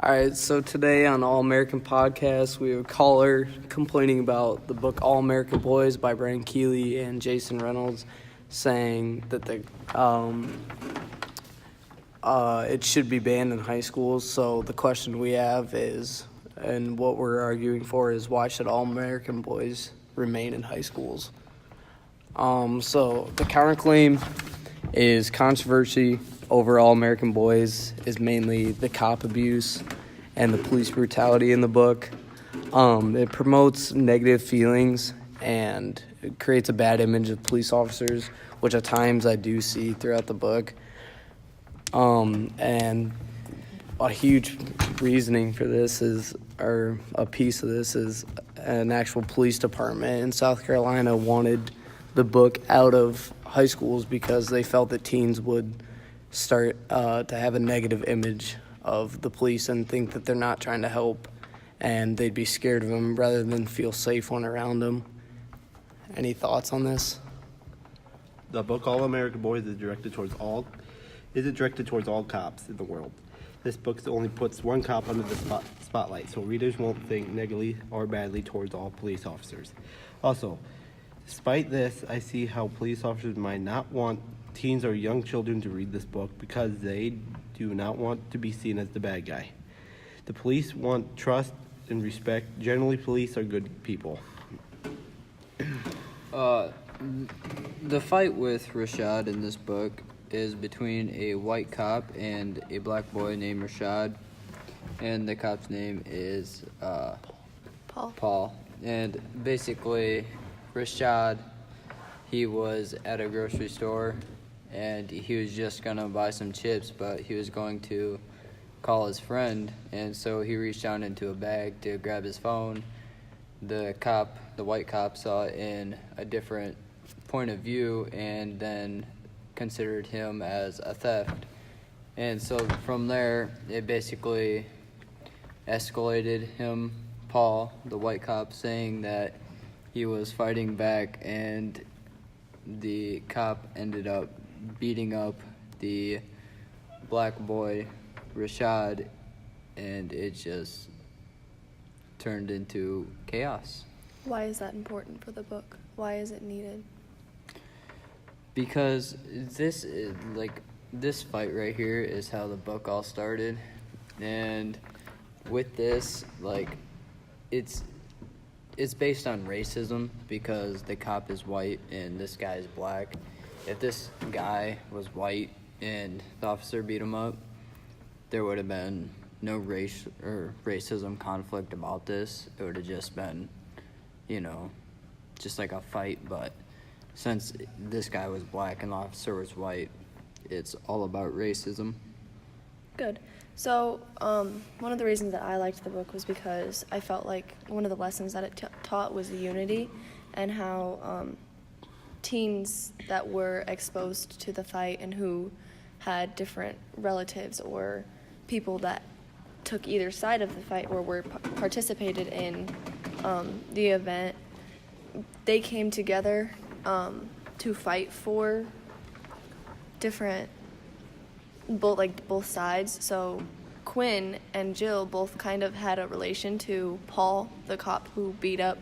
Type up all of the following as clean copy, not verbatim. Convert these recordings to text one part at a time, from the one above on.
All right, so today on All American Podcast, we have a caller complaining about the book All American Boys by Brian Keeley and Jason Reynolds, saying that it should be banned in high schools. So the question we have is, and what we're arguing for is, why should All American Boys remain in high schools? So the counterclaim is controversy over All American Boys is mainly the cop abuse and the police brutality in the book. It promotes negative feelings and it creates a bad image of police officers, which at times I do see throughout the book. And a huge reasoning for this is, or a piece of this is, an actual police department in South Carolina wanted the book out of high schools because they felt that teens would start to have a negative image of the police and think that they're not trying to help, and they'd be scared of them rather than feel safe when around them. Any thoughts on this? The book All American Boys is directed towards all cops in the world. This book only puts one cop under the spotlight, so readers won't think negatively or badly towards all police officers. Also, despite this, I see how police officers might not want teens or young children to read this book because they do not want to be seen as the bad guy. The police want trust and respect. Generally, police are good people. The fight with Rashad in this book is between a white cop and a black boy named Rashad, and the cop's name is Paul. And basically, Rashad, he was at a grocery store and he was just gonna buy some chips, but he was going to call his friend, and so he reached down into a bag to grab his phone. The white cop saw it in a different point of view and then considered him as a theft. And so from there, it basically escalated him, Paul, the white cop, saying that he was fighting back, and the cop ended up beating up the black boy, Rashad, and it just turned into chaos. Why is that important for the book? Why is it needed? Because this fight right here is how the book all started, and with this, it's based on racism because the cop is white and this guy is black. If this guy was white and the officer beat him up, there would have been no race or racism conflict about this. It would have just been, just like a fight. But since this guy was black and the officer was white, it's all about racism. Good. So one of the reasons that I liked the book was because I felt like one of the lessons that it taught was the unity, and how teens that were exposed to the fight and who had different relatives or people that took either side of the fight or were participated in the event, they came together to fight for different both sides. So Quinn and Jill both kind of had a relation to Paul, the cop who beat up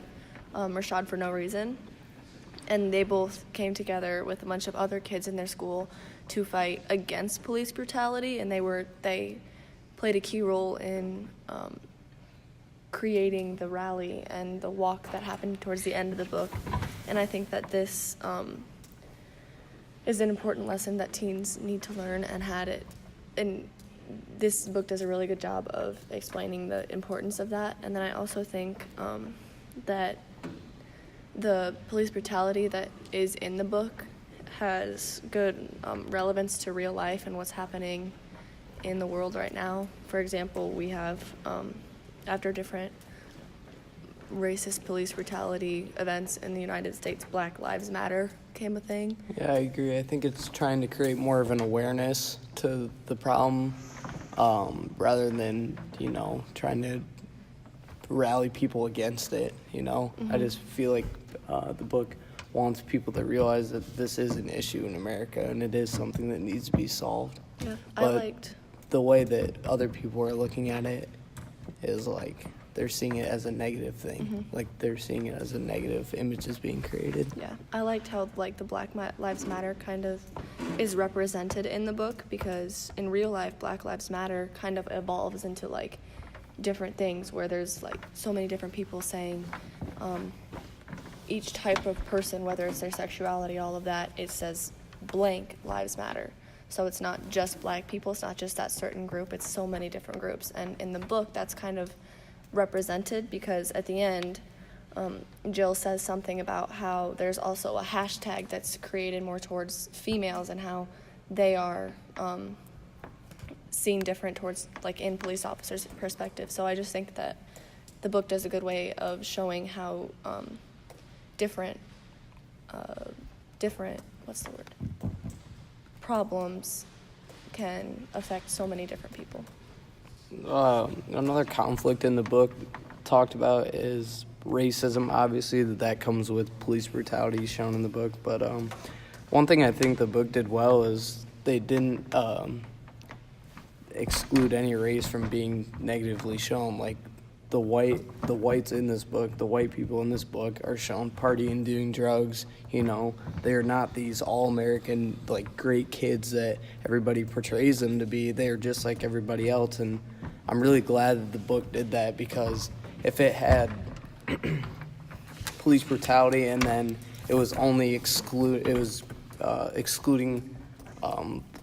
Rashad for no reason, and they both came together with a bunch of other kids in their school to fight against police brutality, and they played a key role in creating the rally and the walk that happened towards the end of the book. And I think that this is an important lesson that teens need to learn, and this book does a really good job of explaining the importance of that. And then I also think that the police brutality that is in the book has good relevance to real life and what's happening in the world right now. For example, we have, after different racist police brutality events in the United States, Black Lives Matter became a thing. Yeah, I agree. I think it's trying to create more of an awareness to the problem rather than, trying to rally people against it, Mm-hmm. I just feel like the book wants people to realize that this is an issue in America and it is something that needs to be solved. Yeah, But the way that other people are looking at it is like they're seeing it as a negative thing. Like they're seeing it as a negative image is being created. Yeah, I liked how like the Lives Matter kind of is represented in the book, because in real life Black Lives Matter kind of evolves into like different things where there's like so many different people saying each type of person, whether it's their sexuality, all of that, it says blank lives matter. So it's not just Black people, it's not just that certain group, it's so many different groups. And in the book, that's kind of represented, because at the end, Jill says something about how there's also a hashtag that's created more towards females and how they are seen different towards, like, in police officers' perspective. So I just think that the book does a good way of showing how different, what's the word? Problems can affect so many different people. Another conflict in the book talked about is racism. Obviously, that comes with police brutality shown in the book. But one thing I think the book did well is they didn't exclude any race from being negatively shown. Like the whites in this book, the white people in this book are shown partying, doing drugs. You know, they're not these all-American, like, great kids that everybody portrays them to be. They're just like everybody else, and I'm really glad that the book did that, because if it had police brutality and then it was only excluding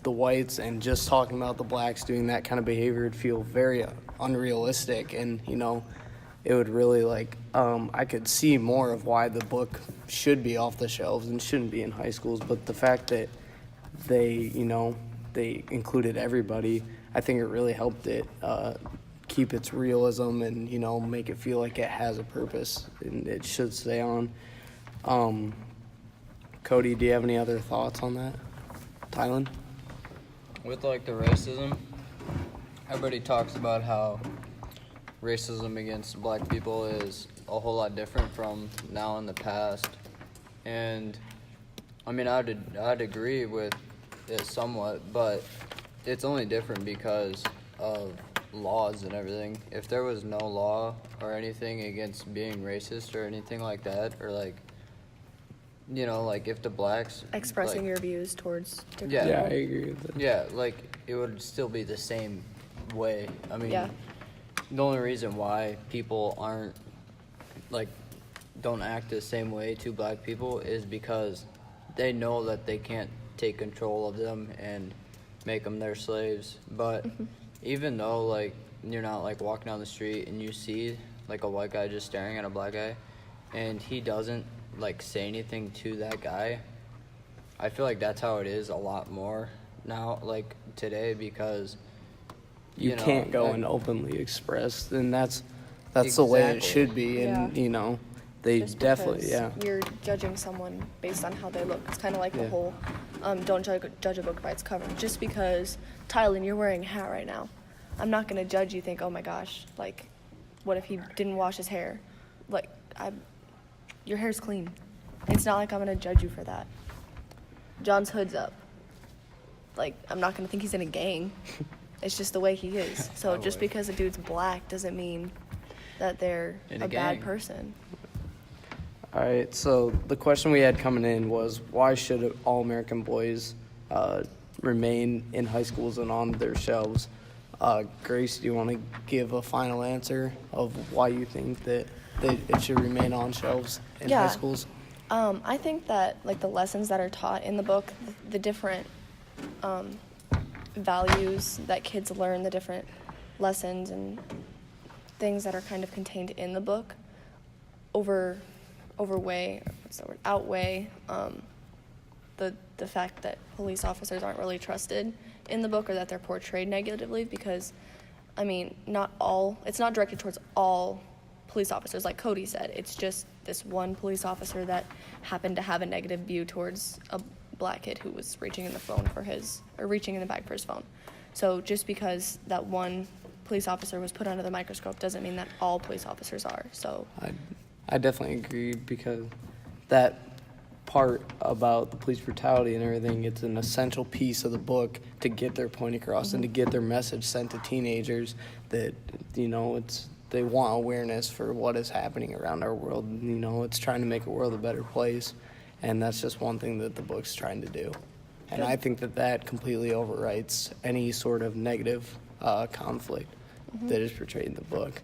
the whites and just talking about the blacks doing that kind of behavior, it'd feel very unrealistic, and you know, it would really I could see more of why the book should be off the shelves and shouldn't be in high schools. But the fact that they included everybody, I think it really helped it keep its realism and, you know, make it feel like it has a purpose and it should stay on. Cody, do you have any other thoughts on that? Tylen? With like the racism, everybody talks about how racism against Black people is a whole lot different from now in the past, and I mean I'd agree with it somewhat, but it's only different because of laws and everything. If there was no law or anything against being racist or anything like that, or like, you know, like if the blacks Expressing like, your views towards different Yeah. Yeah, I people. agree with that. yeah, like it would still be the same way. I mean, Yeah. the only reason why people aren't like don't act the same way to Black people is because they know that they can't take control of them and make them their slaves. But even though like you're not like walking down the street and you see like a white guy just staring at a Black guy and he doesn't like say anything to that guy, I feel like that's how it is a lot more now, like today, because You know, can't go like- and openly express, and that's the way it Exactly. should be. And Yeah. you know, they Just definitely, because yeah. you're judging someone based on how they look. It's kind of like the Yeah. whole don't judge a book by its cover. Just because, Tylen, you're wearing a hat right now, I'm not going to judge you, think, oh my gosh, like, what if he didn't wash his hair? Like, your hair's clean. It's not like I'm going to judge you for that. John's hood's up. Like, I'm not going to think he's in a gang. It's just the way he is. So I just would. because a dude's black doesn't mean that they're In a a bad gang. person. All right, so the question we had coming in was, why should All American Boys remain in high schools and on their shelves? Grace, do you want to give a final answer of why you think that it should remain on shelves in high Yeah. schools? I think that like the lessons that are taught in the book, the different values that kids learn, the different lessons and things that are kind of contained in the book, outweigh the fact that police officers aren't really trusted in the book, or that they're portrayed negatively, because I mean, it's not directed towards all police officers, like Cody said. It's just this one police officer that happened to have a negative view towards a Black kid who was reaching in the bag for his phone. So just because that one police officer was put under the microscope doesn't mean that all police officers are. So I definitely agree, because that part about the police brutality and everything, it's an essential piece of the book to get their point across and to get their message sent to teenagers that, you know, they want awareness for what is happening around our world. You know, it's trying to make the world a better place, and that's just one thing that the book's trying to do. And I think that completely overwrites any sort of negative conflict that is portrayed in the book.